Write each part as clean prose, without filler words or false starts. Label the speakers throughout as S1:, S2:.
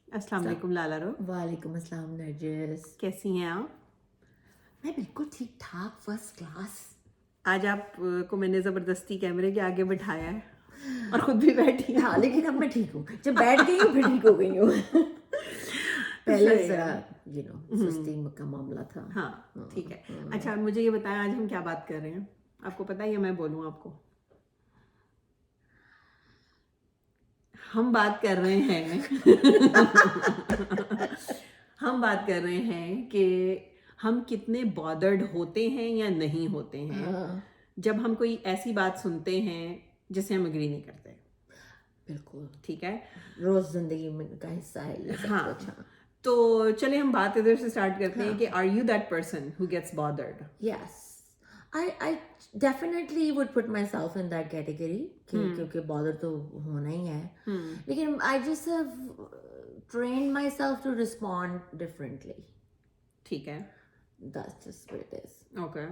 S1: السلام علیکم لالا رو.
S2: وعلیکم السلام نرجس.
S1: کیسی ہیں آپ؟
S2: میں بالکل ٹھیک ٹھاک فرسٹ کلاس.
S1: آج آپ کو میں نے زبردستی کیمرے کے آگے بٹھایا ہے اور خود بھی بیٹھی ہیں.
S2: ہاں لیکن اب میں ٹھیک ہوں. جب بیٹھ گئی ہوں پھر ٹھیک ہو گئی ہوں. پہلے ذرا سستی کا معاملہ تھا.
S1: ہاں ٹھیک ہے. اچھا مجھے یہ بتائیں آج ہم کیا بات کر رہے ہیں؟ آپ کو پتہ ہے یا میں بولوں آپ کو؟ ہم بات کر رہے ہیں ہم بات کر رہے ہیں کہ ہم کتنے بادرڈ ہوتے ہیں یا نہیں ہوتے ہیں جب ہم کوئی ایسی بات سنتے ہیں جسے ہم اگری نہیں کرتے.
S2: بالکل
S1: ٹھیک ہے.
S2: روز زندگی میں کا حصہ ہے یہ سب کچھ.
S1: تو چلے ہم بات ادھر سے اسٹارٹ کرتے ہیں کہ are you that person who gets bothered?
S2: Yes I definitely would put myself in that category کیونکہ bother تو ہونا ہی ہے. لیکن I just have trained myself to respond differently.
S1: ٹھیک ہے.
S2: That's just what it is.
S1: Okay.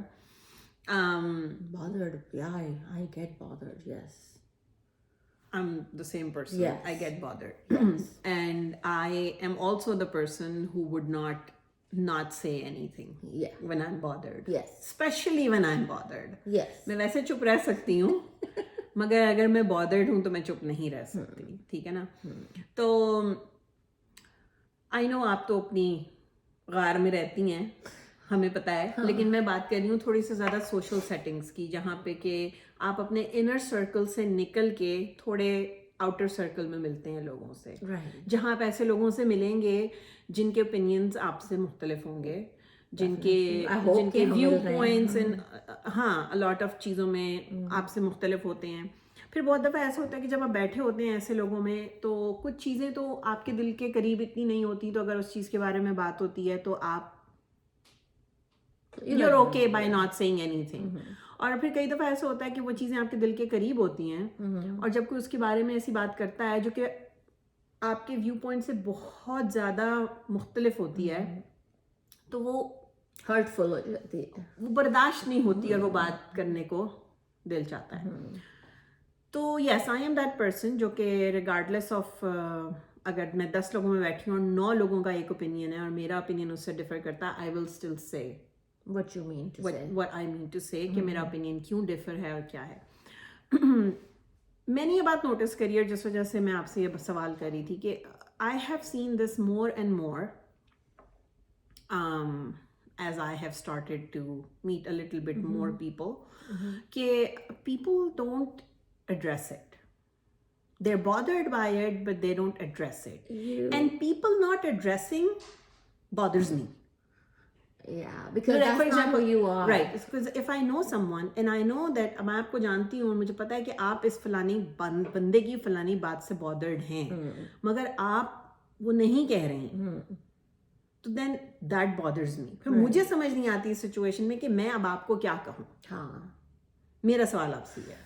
S2: Bothered, yeah, I get bothered, yes.
S1: I'm the same person.
S2: Yes.
S1: I get bothered.
S2: Yes.
S1: And I am also the person who would not say anything
S2: Yeah.
S1: when I'm bothered.
S2: Yes.
S1: Especially when I'm bothered.
S2: Yes.
S1: میں ویسے چپ رہ سکتی ہوں مگر اگر میں bothered ہوں تو میں چپ نہیں رہ سکتی. ٹھیک ہے نا. تو I know آپ تو اپنی غار میں رہتی ہیں, ہمیں پتہ ہے, لیکن میں بات کر رہی ہوں تھوڑی سی زیادہ سوشل سیٹنگز کی, جہاں پہ کہ آپ اپنے انر سرکل سے نکل کے تھوڑے آؤٹر سرکل میں ملتے ہیں لوگوں سے, جہاں آپ ایسے لوگوں سے ملیں گے جن کے اوپینینز آپ سے مختلف ہوں گے, جن کے ویو پوائنٹس ہاں لاٹ آف چیزوں میں آپ سے مختلف ہوتے ہیں. پھر بہت دفعہ ایسا ہوتا ہے کہ جب آپ بیٹھے ہوتے ہیں ایسے لوگوں میں تو کچھ چیزیں تو آپ کے دل کے قریب اتنی نہیں ہوتی, تو اگر اس چیز کے بارے میں بات ہوتی ہے تو آپ you're okay by not saying anything. اور پھر کئی دفعہ ایسا ہوتا ہے کہ وہ چیزیں آپ کے دل کے قریب ہوتی ہیں اور جب کوئی اس کے بارے میں ایسی بات کرتا ہے جو کہ آپ کے ویو پوائنٹ سے بہت زیادہ مختلف ہوتی ہے تو وہ
S2: ہرٹفل ہو جاتی ہے,
S1: وہ برداشت نہیں ہوتی اور وہ بات کرنے کو دل چاہتا ہے. تو یس آئی ایم دیٹ پرسن جو کہ ریگارڈلیس آف اگر میں 10 لوگوں میں بیٹھی ہوں اور 9 لوگوں کا ایک اوپینین ہے اور میرا اوپینین اس سے ڈفر کرتا ہے, I will still say
S2: what you mean to say.
S1: what I mean to say کہ میرا اوپینین کیوں ڈفر ہے اور کیا ہے. میں نے یہ بات نوٹس کری اور جس وجہ سے میں آپ سے یہ سوال کر رہی تھی کہ I have seen this more and more as I have started to meet a little bit more people کہ people don't address it. They're bothered by it but they don't address it. And people not addressing bothers me.
S2: Yeah, because that's not who you are.
S1: Right. Because if I know someone and I know that میں آپ کو جانتی ہوں اور مجھے پتا ہے کہ آپ اس فلانی بندے کی فلانی بات سے bothered ہیں مگر آپ وہ نہیں کہہ رہے ہیں تو then that bothers me. پھر مجھے سمجھ نہیں آتی اس سچویشن میں کہ میں اب آپ کو کیا کہوں.
S2: ہاں
S1: میرا سوال آپ سے ہے.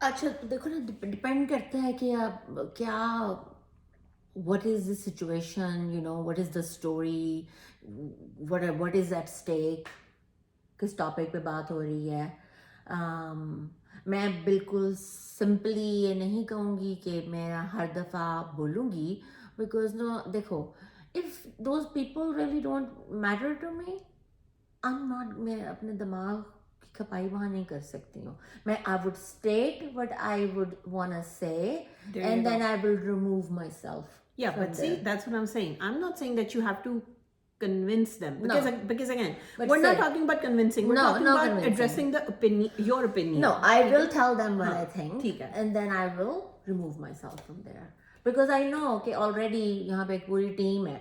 S2: اچھا دیکھو نا, ڈپینڈ کرتا ہے کہ آپ کیا, what is the situation, you know, what is the story, what is at stake, کس ٹاپک پہ بات ہو رہی ہے. میں بالکل سمپلی یہ نہیں کہوں گی کہ میں ہر دفعہ بولوں گی, بیکاز نو دیکھو if those people really don't matter to me, I'm not, میں اپنے دماغ کی کھپائی وہاں نہیں کر سکتی ہوں. میں I would state what I would wanna say and then I will remove myself.
S1: Yeah, but see, that's what I'm saying. I'm not saying that you have to convince them because again, we're not talking about convincing. We're talking about addressing the opinion, your opinion.
S2: No, I will tell them what I think and then I will remove myself from there. Because I know کہ already یہاں پہ ایک پوری team ہے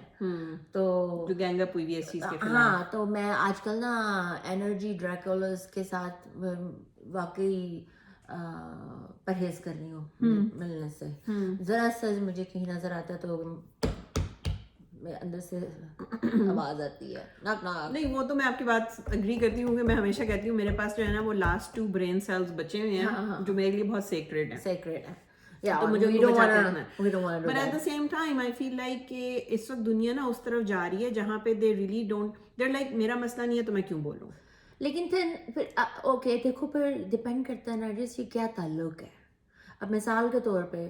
S2: تو
S1: جو gang اپ ہوئی ہے اس چیز کے خلاف.
S2: ہاں تو میں آج کل نا انرجی ڈریکولرز کے ساتھ واقعی پرہیز کر رہی ہوں ملنے سے. ذرا سا مجھے کہیں نظر آتا ہے تو اندر سے آواز آتی ہے.
S1: نہیں وہ تو میں آپ کی بات اگری کرتی ہوں کہ میں ہمیشہ کہتی ہوں میرے پاس جو ہے نا وہ لاسٹ 2 برین سیلز بچے ہوئے ہیں جو میرے لیے بہت سیکریٹ ہیں. تو مجھے but at the same time I feel like کہ اس وقت دنیا نا اس طرف جا رہی ہے جہاں پہ they really don't, there like میرا مسئلہ نہیں ہے تو میں کیوں بولوں.
S2: لیکن پھر اوکے دیکھو پھر ڈپینڈ کرتا ہے نرجس یہ کیا تعلق ہے. اب مثال کے طور پہ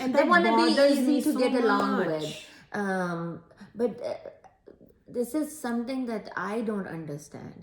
S2: and they want to be easy to get along with, but this is something that I don't understand.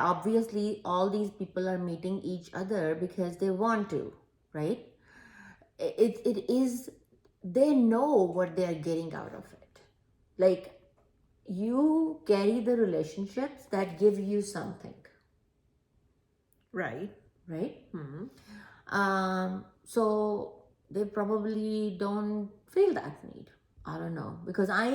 S2: obviously all these people are meeting each other because they want to, right? It is, they know what they are getting out of it. Like, you carry the relationships that give you something,
S1: right?
S2: So they probably don't feel that need. I don't know, because I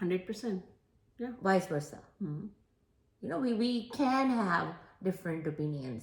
S1: 100%, yeah,
S2: vice versa. You know, we can have different opinions.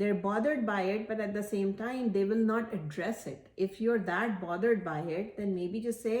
S1: They're bothered by it, but at the same time they will not address it. If you're that bothered by it, then maybe just say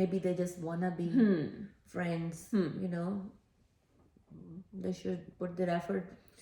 S2: Maybe they just wanna be friends, you know. They should put their effort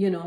S1: you know,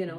S1: you know.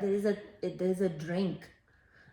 S2: there is a drink,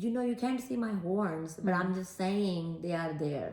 S2: you know, you can't see my horns, but I'm just saying they are there.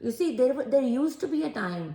S2: you see there used to be a time,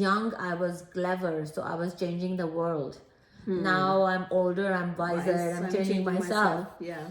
S2: young I was clever, so I was changing the world. Now I'm older, I'm wiser, I'm changing myself.
S1: Yeah.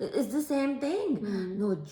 S2: it's the same thing. No,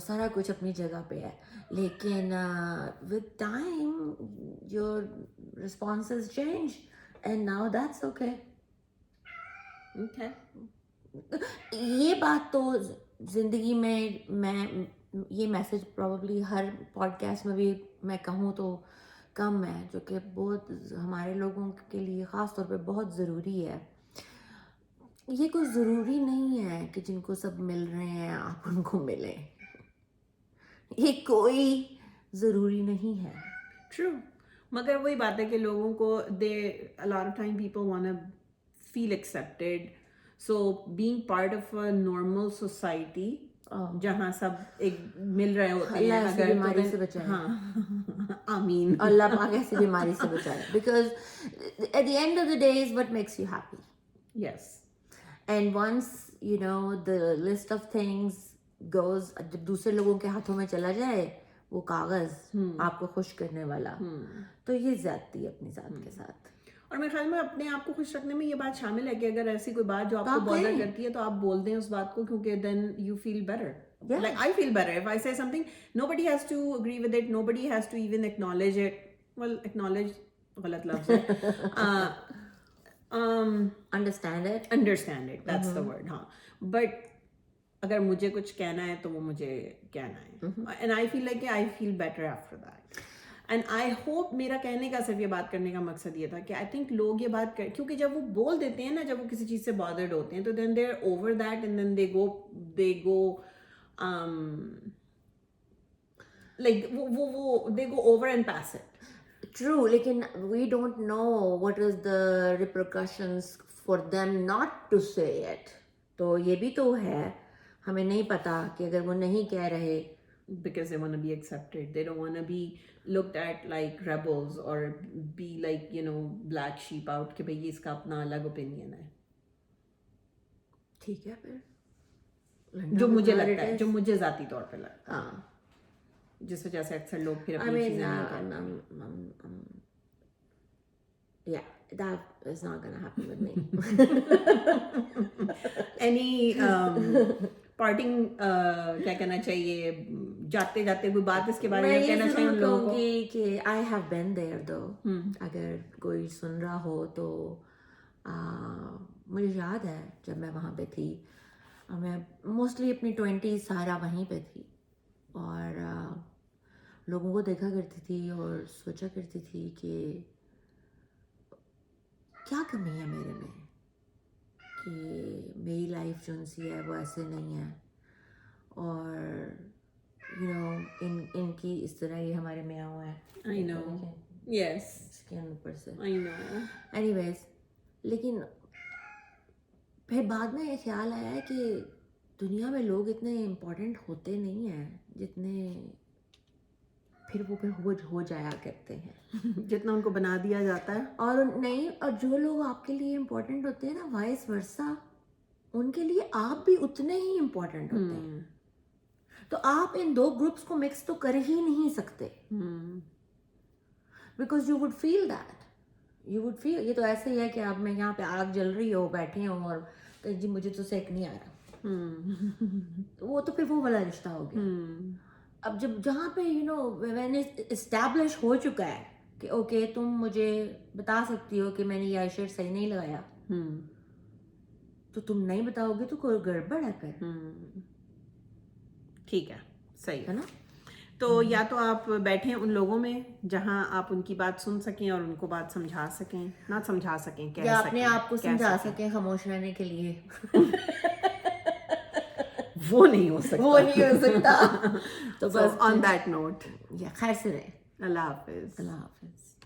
S2: سارا کچھ اپنی جگہ پہ ہے, لیکن with time your responses change and now that's okay.
S1: Okay.
S2: یہ بات تو زندگی میں یہ میسج پروبیبلی ہر پوڈ کاسٹ میں بھی میں کہوں تو کم ہے, جو کہ بہت ہمارے لوگوں کے لیے خاص طور پہ بہت ضروری ہے. یہ کوئی ضروری نہیں ہے کہ جن کو سب مل رہے ہیں آپ ان کو ملیں, یہ کوئی ضروری نہیں ہے.
S1: True. مگر وہی بات ہے کہ لوگوں کو a lot of time people want to feel accepted. So being part of a normal society جہاں سب ایک مل رہے ہوتے ہیں,
S2: اللہ ایسی بیماری سے بچائے.
S1: ہاں آمین,
S2: اللہ پاک ایسی بیماری سے بچائے, because at the end of the day is what makes you happy.
S1: yes.
S2: And once the list of things goes, جب دوسرے لوگوں کے ہاتھوں میں چلا جائے وہ کاغذ آپ کو خوش کرنے والا, تو یہ زیادتی ہے اپنی ذات کے ساتھ.
S1: اور میرے خیال میں اپنے آپ کو خوش رکھنے میں یہ بات شامل ہے کہ اگر ایسی کوئی بات جو آپ کو بادر کرتی ہے تو آپ بول دیں اس بات کو, کیونکہ then you feel better. Like I feel better if I say something. Nobody has to agree with it. Nobody has to even acknowledge it. Well, acknowledge غلط لفظ ہے.
S2: Understand it.
S1: Understand it. That's the word. ہاں. But اگر مجھے کچھ کہنا ہے تو وہ مجھے کہنا ہے. And I feel like I feel better after that. And I hope, میرا کہنے کا صرف یہ بات کرنے کا مقصد یہ تھا کہ آئی تھنک لوگ یہ بات کیونکہ جب وہ بول دیتے ہیں نا, جب وہ کسی چیز سے بادرڈ ہوتے ہیں تو then they are over that and then they go like وہ they go over and pass it.
S2: True, لیکن we don't know what is the repercussions for them not to say it. تو یہ بھی تو ہے, ہمیں نہیں پتا کہ اگر وہ نہیں کہہ رہے
S1: because they want to be accepted, they don't want to be looked at like rebels or be like black sheep out کہ بھئی اس کا اپنا الگ opinion ہے.
S2: ٹھیک ہے پھر
S1: جو مجھے لگتا ہے, جو مجھے ذاتی طور پہ لگتا ہے,
S2: ہاں,
S1: جس وجہ سے اکثر لوگ پھر اپنی چیزیں نہیں کہتے.
S2: yeah, that is not gonna happen with me.
S1: Any parting کیا کہنا چاہیے, جاتے جاتے کوئی بات اس کے بارے میں کہنا چاہیے ان لوگوں کو
S2: کہ I have been there though. اگر کوئی سن رہا ہو تو مجھے یاد ہے جب میں وہاں پہ تھی, میں موسٹلی اپنی 20s سارا وہیں پہ تھی, اور لوگوں کو دیکھا کرتی تھی اور سوچا کرتی تھی کہ کیا کمی ہے میرے میں کہ میری لائف جو سی ہے وہ ایسے نہیں ہے, اور ان کی اس طرح یہ ہمارے میں ہوا ہے.
S1: I know. Yes.
S2: اس کے اوپر سے
S1: I know.
S2: anyways, لیکن پھر بعد میں یہ خیال آیا ہے کہ دنیا میں لوگ اتنے امپورٹنٹ ہوتے نہیں ہیں جتنے پھر وہ ہو جایا کرتے ہیں,
S1: جتنا ان کو بنا دیا جاتا ہے.
S2: اور نہیں, اور جو لوگ آپ کے لیے امپورٹنٹ ہوتے ہیں نا, وائس ورسا ان کے لیے آپ بھی اتنے ہی امپورٹنٹ ہوتے ہیں. تو آپ ان دو گروپس کو مکس تو کر ہی نہیں سکتے, بیکاز یو وڈ فیل یہ تو ایسے ہی ہے کہ آپ میں یہاں پہ آگ جل رہی ہو, بیٹھے ہوں اور کہ جی مجھے تو سیک نہیں آ رہا, وہ تو پھر وہ والا رشتہ ہو گیا. اب جب جہاں پہ وین اسٹیبلش ہو چکا ہے کہ اوکے تم مجھے بتا سکتی ہو کہ میں نے یہ آئی شیڈ صحیح نہیں لگایا, تو تم نہیں بتاؤ گے تو کوئی گڑبڑ ہے پھر.
S1: ٹھیک ہے, صحیح
S2: ہے نا.
S1: تو یا تو آپ بیٹھیں ان لوگوں میں جہاں آپ ان کی بات سن سکیں اور ان کو بات سمجھا سکیں, نہ سمجھا سکیں, کہہ
S2: یا
S1: سکیں,
S2: اپنے آپ کو سمجھا سکیں خاموش رہنے کے لیے.
S1: وہ نہیں ہو
S2: سکتا.
S1: تو بس آن دیٹ نوٹ
S2: خیر سے رہے.
S1: اللہ حافظ.
S2: اللہ حافظ.